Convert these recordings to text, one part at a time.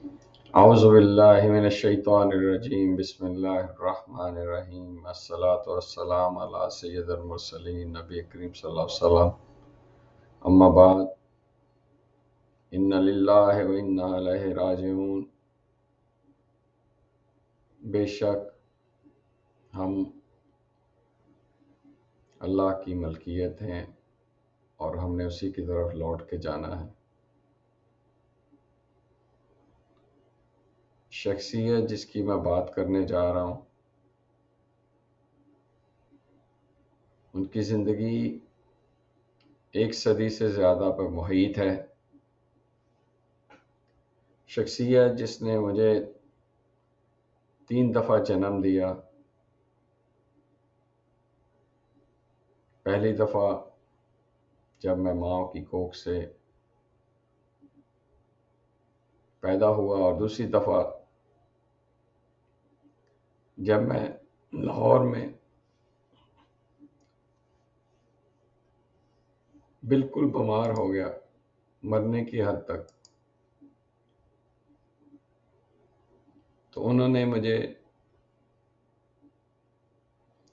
اعوذ باللہ من الشیطان الرجیم، بسم اللہ الرحمن الرحیم، الصلاۃ والسلام علی سید المرسلین نبی کریم صلی اللہ علیہ وسلم، اما بعد، ان للہ و انا الیہ راجعون۔ بے شک ہم اللہ کی ملکیت ہیں اور ہم نے اسی کی طرف لوٹ کے جانا ہے۔ شخصیت جس کی میں بات کرنے جا رہا ہوں، ان کی زندگی 1 صدی سے زیادہ پر محیط ہے۔ شخصیت جس نے مجھے 3 دفعہ جنم دیا۔ پہلی دفعہ جب میں ماں کی کوکھ سے پیدا ہوا، اور دوسری دفعہ جب میں لاہور میں بالکل بیمار ہو گیا، مرنے کی حد تک، تو انہوں نے مجھے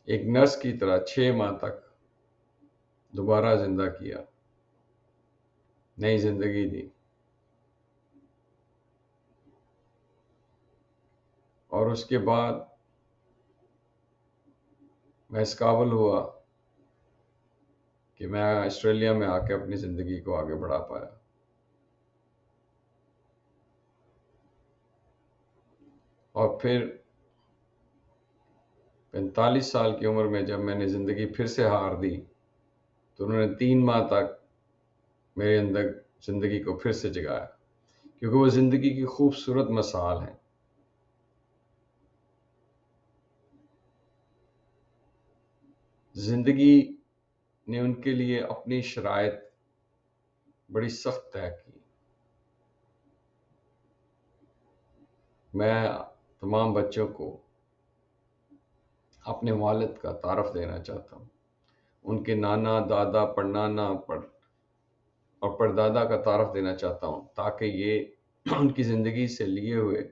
ایک نرس کی طرح 6 ماہ تک دوبارہ زندہ کیا، نئی زندگی دی، اور اس کے بعد میں اس قابل ہوا کہ میں آسٹریلیا میں آ کے اپنی زندگی کو آگے بڑھا پایا۔ اور پھر 45 سال کی عمر میں جب میں نے زندگی پھر سے ہار دی، تو انہوں نے 3 ماہ تک میرے اندر زندگی کو پھر سے جگایا، کیونکہ وہ زندگی کی خوبصورت مثال ہے۔ زندگی نے ان کے لیے اپنی شرائط بڑی سخت طے کی۔ میں تمام بچوں کو اپنے والد کا تعارف دینا چاہتا ہوں، ان کے نانا، دادا، پڑنانا اور پردادا کا تعارف دینا چاہتا ہوں، تاکہ یہ ان کی زندگی سے لیے ہوئے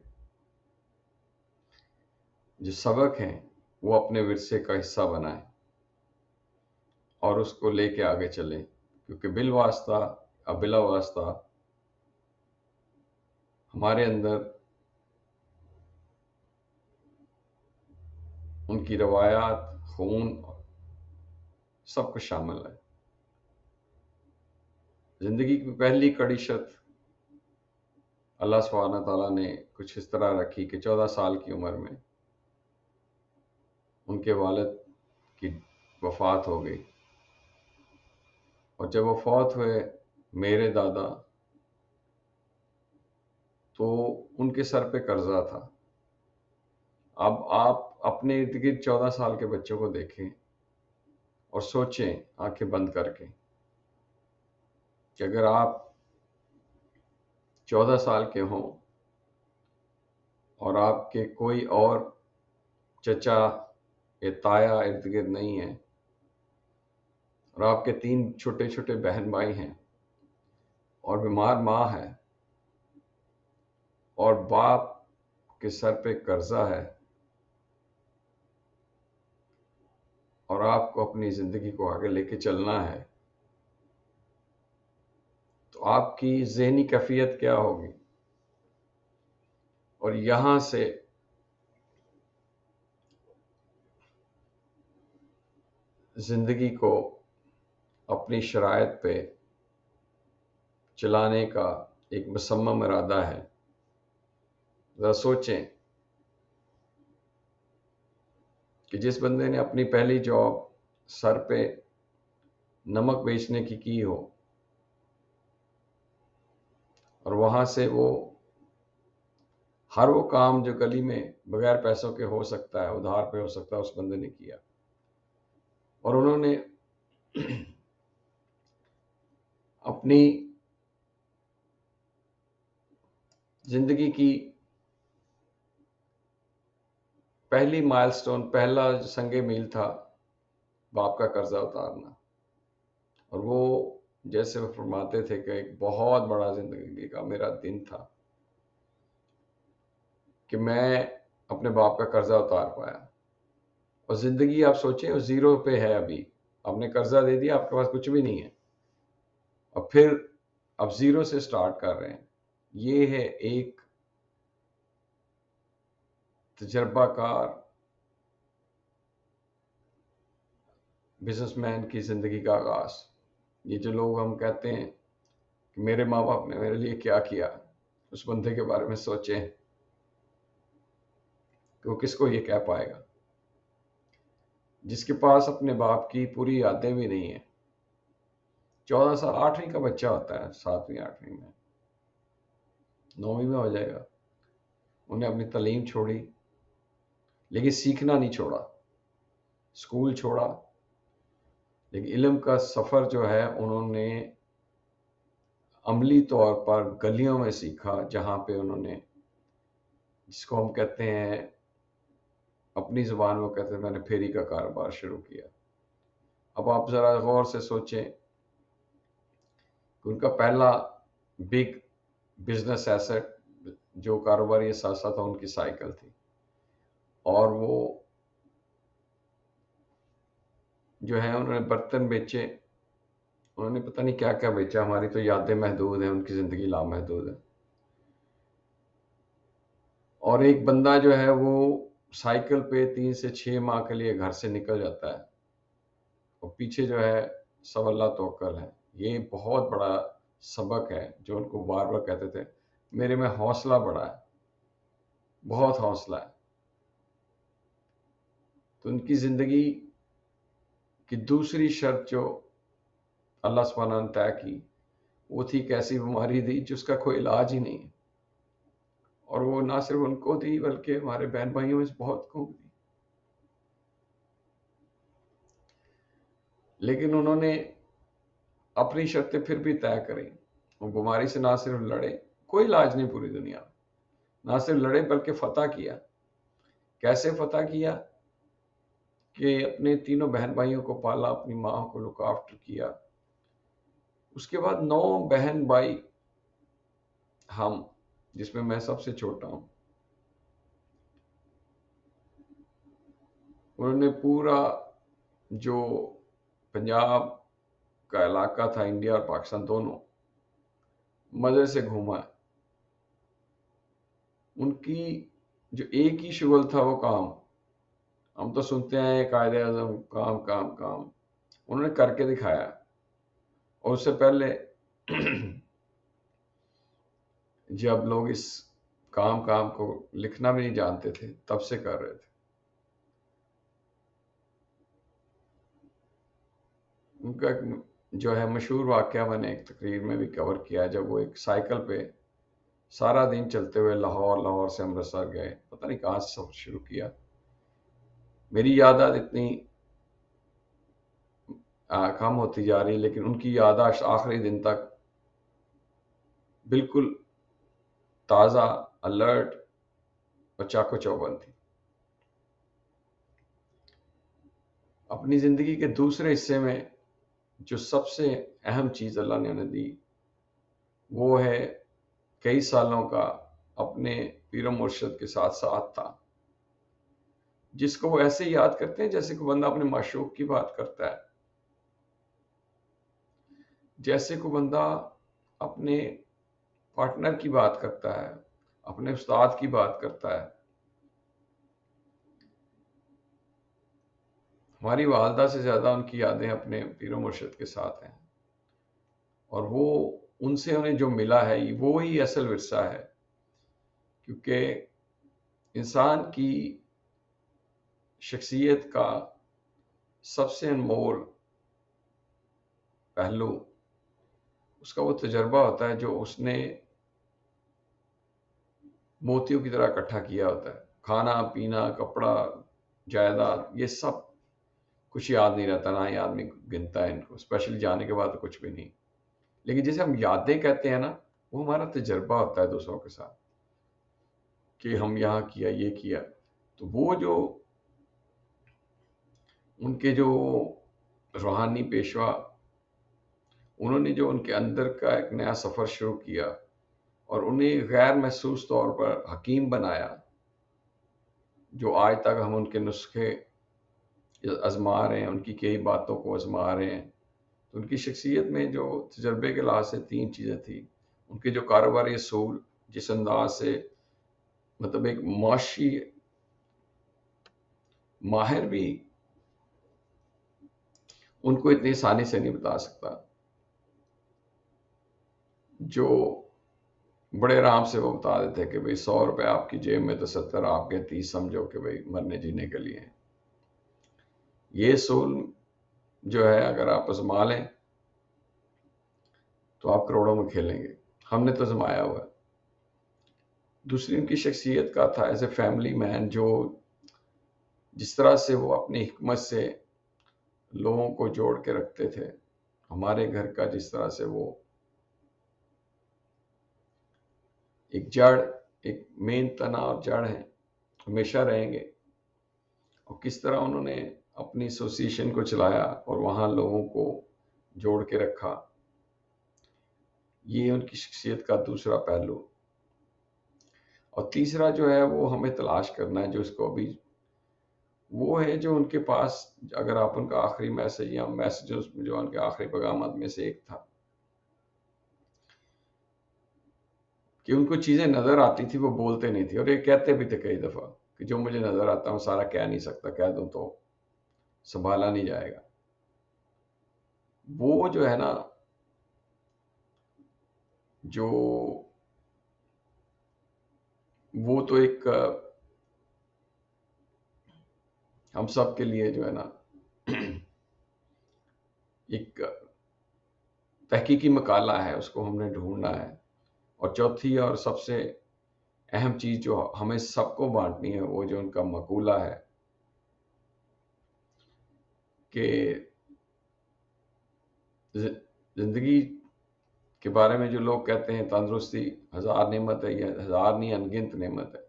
جو سبق ہیں وہ اپنے ورثے کا حصہ بنائیں اور اس کو لے کے آگے چلیں، کیونکہ بالواسطہ اب بلا واسطہ ہمارے اندر ان کی روایات، خون، سب کچھ شامل ہے۔ زندگی کی پہلی کڑی شرط اللہ سبحانہ تعالیٰ نے کچھ اس طرح رکھی کہ 14 سال کی عمر میں ان کے والد کی وفات ہو گئی، اور جب وہ فوت ہوئے میرے دادا، تو ان کے سر پہ قرضہ تھا۔ اب آپ اپنے ارد گرد 14 سال کے بچوں کو دیکھیں اور سوچیں آنکھیں بند کر کے کہ اگر آپ 14 سال کے ہوں اور آپ کے کوئی اور چچا یا تایا ارد گرد نہیں ہے، اور آپ کے 3 چھوٹے چھوٹے بہن بھائی ہیں، اور بیمار ماں ہے، اور باپ کے سر پہ قرضہ ہے، اور آپ کو اپنی زندگی کو آگے لے کے چلنا ہے، تو آپ کی ذہنی کیفیت کیا ہوگی؟ اور یہاں سے زندگی کو اپنی شرائط پہ چلانے کا ایک مصمم ارادہ ہے۔ ذرا سوچیں کہ جس بندے نے اپنی پہلی جاب سر پہ نمک بیچنے کی ہو، اور وہاں سے وہ ہر وہ کام جو گلی میں بغیر پیسوں کے ہو سکتا ہے، ادھار پہ ہو سکتا ہے، اس بندے نے کیا، اور انہوں نے اپنی زندگی کی پہلی مائل سٹون، پہلا سنگ میل تھا باپ کا قرضہ اتارنا، اور وہ جیسے وہ فرماتے تھے کہ ایک بہت بڑا زندگی کا میرا دن تھا، کہ میں اپنے باپ کا قرضہ اتار پایا، اور زندگی آپ سوچیں زیرو پہ ہے، ابھی آپ نے قرضہ دے دیا، آپ کے پاس کچھ بھی نہیں ہے، اور پھر اب زیرو سے سٹارٹ کر رہے ہیں۔ یہ ہے ایک تجربہ کار بزنس مین کی زندگی کا آغاز۔ یہ جو لوگ ہم کہتے ہیں کہ میرے ماں باپ نے میرے لیے کیا کیا، اس بندے کے بارے میں سوچیں کہ وہ کس کو یہ کہہ پائے گا، جس کے پاس اپنے باپ کی پوری یادیں بھی نہیں ہیں۔ 14 سال 8ویں کا بچہ ہوتا ہے، 7ویں 8ویں میں، 9ویں میں ہو جائے گا، انہیں اپنی تعلیم چھوڑی لیکن سیکھنا نہیں چھوڑا، اسکول چھوڑا لیکن علم کا سفر جو ہے انہوں نے عملی طور پر گلیوں میں سیکھا، جہاں پہ انہوں نے، جس کو ہم کہتے ہیں اپنی زبان میں کہتے ہیں میں نے پھیری کا کاروبار شروع کیا۔ اب آپ ذرا غور سے سوچیں کہ ان کا پہلا بگ بزنس ایسٹ جو کاروباری اثاثہ تھا ان کی سائیکل تھی، اور وہ جو ہے انہوں نے برتن بیچے، انہوں نے پتہ نہیں کیا کیا بیچا، ہماری تو یادیں محدود ہیں، ان کی زندگی لامحدود ہے۔ اور ایک بندہ جو ہے وہ سائیکل پہ 3 سے 6 ماہ کے لیے گھر سے نکل جاتا ہے، اور پیچھے جو ہے سب اللہ توکل ہے۔ یہ بہت بڑا سبق ہے جو ان کو بار بار کہتے تھے، میرے میں حوصلہ بڑا ہے، بہت حوصلہ ہے۔ تو ان کی زندگی کی دوسری شرط جو اللہ سبحانہ نے طے کی وہ تھی کہ ایسی بیماری دی جس کا کوئی علاج ہی نہیں، اور وہ نہ صرف ان کو دی بلکہ ہمارے بہن بھائیوں میں سے بہت کو دی۔ لیکن انہوں نے اپنی شرطیں پھر بھی طے کریں، وہ بیماری سے نہ صرف لڑے، کوئی علاج نہیں پوری دنیا میں، نہ صرف لڑے بلکہ فتح کیا۔ کیسے فتح کیا؟ کہ اپنے تینوں بہن بھائیوں کو پالا، اپنی ماں کو لک آفٹر کیا، اس کے بعد 9 بہن بھائی ہم، جس میں سب سے چھوٹا ہوں، انہوں نے پورا جو پنجاب کا علاقہ تھا، انڈیا اور پاکستان دونوں، مزے سے گھوما ہے۔ ان کی جو ایک ہی شغل تھا وہ کام، ہم تو سنتے ہیں قائد اعظم کام کام کام، انہوں نے کر کے دکھایا، اور اس سے پہلے جب لوگ اس کام کو لکھنا بھی نہیں جانتے تھے تب سے کر رہے تھے۔ ان کا ایک جو ہے مشہور واقعہ میں نے ایک تقریر میں بھی کور کیا، جب وہ ایک سائیکل پہ سارا دن چلتے ہوئے لاہور سے امرتسر گئے، پتہ نہیں کہاں سے سفر شروع کیا۔ میری یادداشت اتنی کم ہوتی جا رہی، لیکن ان کی یادداشت آخری دن تک بالکل تازہ، الرٹ اور چاقو چوبند تھی۔ اپنی زندگی کے دوسرے حصے میں جو سب سے اہم چیز اللہ نے انہیں دی وہ ہے کئی سالوں کا اپنے پیر و مرشد کے ساتھ ساتھ تھا، جس کو وہ ایسے یاد کرتے ہیں جیسے کوئی بندہ اپنے معشوق کی بات کرتا ہے، جیسے کوئی بندہ اپنے پارٹنر کی بات کرتا ہے، اپنے استاد کی بات کرتا ہے۔ ہماری والدہ سے زیادہ ان کی یادیں اپنے پیر و مرشد کے ساتھ ہیں، اور وہ ان سے انہیں جو ملا ہے وہی اصل ورثہ ہے، کیونکہ انسان کی شخصیت کا سب سے انمول پہلو اس کا وہ تجربہ ہوتا ہے جو اس نے موتیوں کی طرح اکٹھا کیا ہوتا ہے۔ کھانا پینا، کپڑا، جائیداد، یہ سب کچھ یاد نہیں رہتا، نہ ہی آدمی گنتا ہے ان کو، اسپیشلی جانے کے بعد تو کچھ بھی نہیں۔ لیکن جسے ہم یادیں کہتے ہیں نا، وہ ہمارا تجربہ ہوتا ہے دوسروں کے ساتھ، کہ ہم یہاں کیا، یہ کیا۔ تو وہ جو ان کے جو روحانی پیشوا، انہوں نے جو ان کے اندر کا ایک نیا سفر شروع کیا اور انہیں غیر محسوس طور پر حکیم بنایا، جو آج تک ہم ان کے نسخے آزما رہے ہیں، ان کی کئی باتوں کو آزما رہے ہیں، تو ان کی شخصیت میں جو تجربے کے لحاظ سے 3 چیزیں تھیں. ان کے جو کاروباری اصول، جس انداز سے مطلب ایک معاشی ماہر بھی ان کو اتنی آسانی سے نہیں بتا سکتا. جو بڑے آرام سے وہ بتا دیتے کہ بھئی 100 روپے آپ کی جیب میں تو 70 آپ کے 30 سمجھو کہ بھئی مرنے جینے کے لیے ہیں. یہ اصول جو ہے اگر آپ آزما لیں تو آپ کروڑوں میں کھیلیں گے. ہم نے تو آزمایا ہوا ہے. دوسری ان کی شخصیت کا تھا ایز اے فیملی مین، جو جس طرح سے وہ اپنی حکمت سے لوگوں کو جوڑ کے رکھتے تھے. ہمارے گھر کا جس طرح سے وہ ایک جڑ، ایک مین تنا اور جڑ ہیں، ہمیشہ رہیں گے. اور کس طرح انہوں نے اپنی ایسوسیشن کو چلایا اور وہاں لوگوں کو جوڑ کے رکھا، یہ ان کی شخصیت کا دوسرا پہلو. اور تیسرا جو ہے وہ ہمیں تلاش کرنا ہے، جو اس کو ابھی وہ ہے جو ان کے پاس، اگر آپ ان کا آخری میسج یا میسجز جو ان کے آخری پیغامات میں سے ایک تھا کہ ان کو چیزیں نظر آتی تھی، وہ بولتے نہیں تھے. اور یہ کہتے بھی تھے کئی دفعہ کہ جو مجھے نظر آتا ہوں سارا کہہ نہیں سکتا، کہہ دوں تو سنبھالا نہیں جائے گا. وہ جو ہے نا، جو وہ تو ایک ہم سب کے لیے جو ہے نا ایک تحقیقی مقالہ ہے، اس کو ہم نے ڈھونڈنا ہے. اور چوتھی اور سب سے اہم چیز جو ہمیں سب کو بانٹنی ہے، وہ جو ان کا مقولہ ہے کہ زندگی کے بارے میں جو لوگ کہتے ہیں تندرستی 1000 نعمت ہے، یہ 1000 نہیں انگنت نعمت ہے،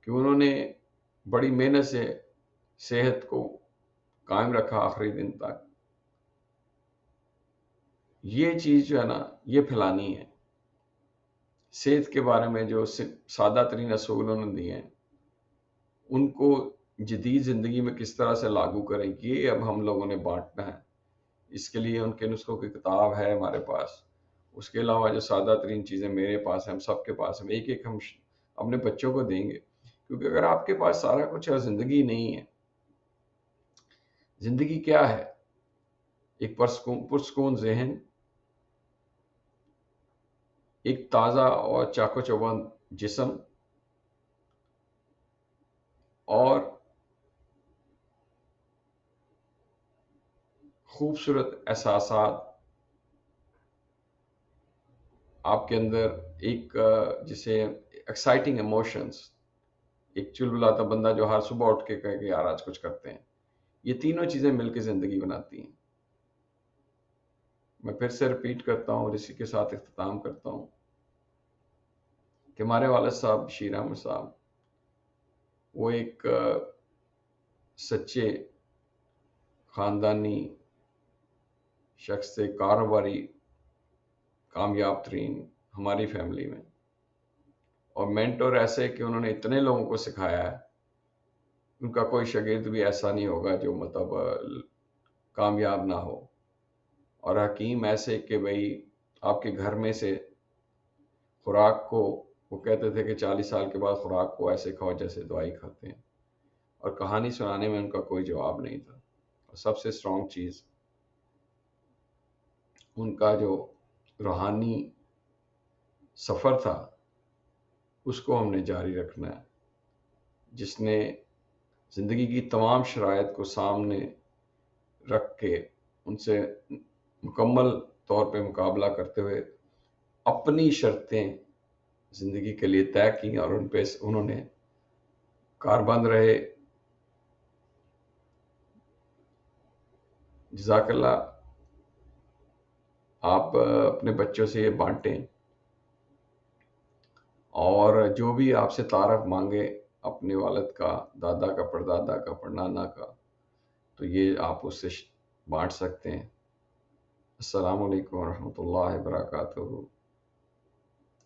کہ انہوں نے بڑی محنت سے صحت کو قائم رکھا آخری دن تک. یہ چیز جو ہے نا یہ پھیلانی ہے. صحت کے بارے میں جو سادہ ترین اصول انہوں نے دیے ہیں، ان کو جدید زندگی میں کس طرح سے لاگو کریں، یہ اب ہم لوگوں نے بانٹنا ہے. اس کے لیے ان کے نسخوں کی کتاب ہے ہمارے پاس. اس کے علاوہ جو سادہ ترین چیزیں میرے پاس ہیں، ہم سب کے پاس ہیں، ایک ایک ہم اپنے بچوں کو دیں گے. کیونکہ اگر آپ کے پاس سارا کچھ ہے اور زندگی نہیں ہے، زندگی کیا ہے؟ ایک پرسکون ذہن، ایک تازہ اور چاقو چوبند جسم، اور خوبصورت احساسات آپ کے اندر، ایک جسے ایکسائٹنگ ایموشنز، ایک چلبلاتا بندہ جو ہر صبح اٹھ کے کہے کہ یار آج کچھ کرتے ہیں. یہ تینوں چیزیں مل کے زندگی بناتی ہیں. میں پھر سے رپیٹ کرتا ہوں اور اسی کے ساتھ اختتام کرتا ہوں کہ ہمارے والد صاحب بشیر احمد صاحب وہ ایک سچے خاندانی شخص تھے، کاروباری کامیاب ترین ہماری فیملی میں، اور مینٹور ایسے کہ انہوں نے اتنے لوگوں کو سکھایا ہے. ان کا کوئی شاگرد بھی ایسا نہیں ہوگا جو مطلب کامیاب نہ ہو. اور حکیم ایسے کہ بھئی آپ کے گھر میں سے خوراک کو، وہ کہتے تھے کہ 40 سال کے بعد خوراک کو ایسے کھاؤ جیسے دوائی کھاتے ہیں. اور کہانی سنانے میں ان کا کوئی جواب نہیں تھا. اور سب سے اسٹرانگ چیز ان کا جو روحانی سفر تھا، اس کو ہم نے جاری رکھنا ہے، جس نے زندگی کی تمام شرائط کو سامنے رکھ کے ان سے مکمل طور پہ مقابلہ کرتے ہوئے اپنی شرطیں زندگی کے لیے طے کی اور ان پہ انہوں نے کاربند رہے. جزاک اللہ. آپ اپنے بچوں سے یہ بانٹیں، اور جو بھی آپ سے تعارف مانگے اپنے والد کا، دادا کا، پردادا کا، پڑنانا کا، تو یہ آپ اس سے بانٹ سکتے ہیں. السلام علیکم ورحمۃ اللہ وبرکاتہ.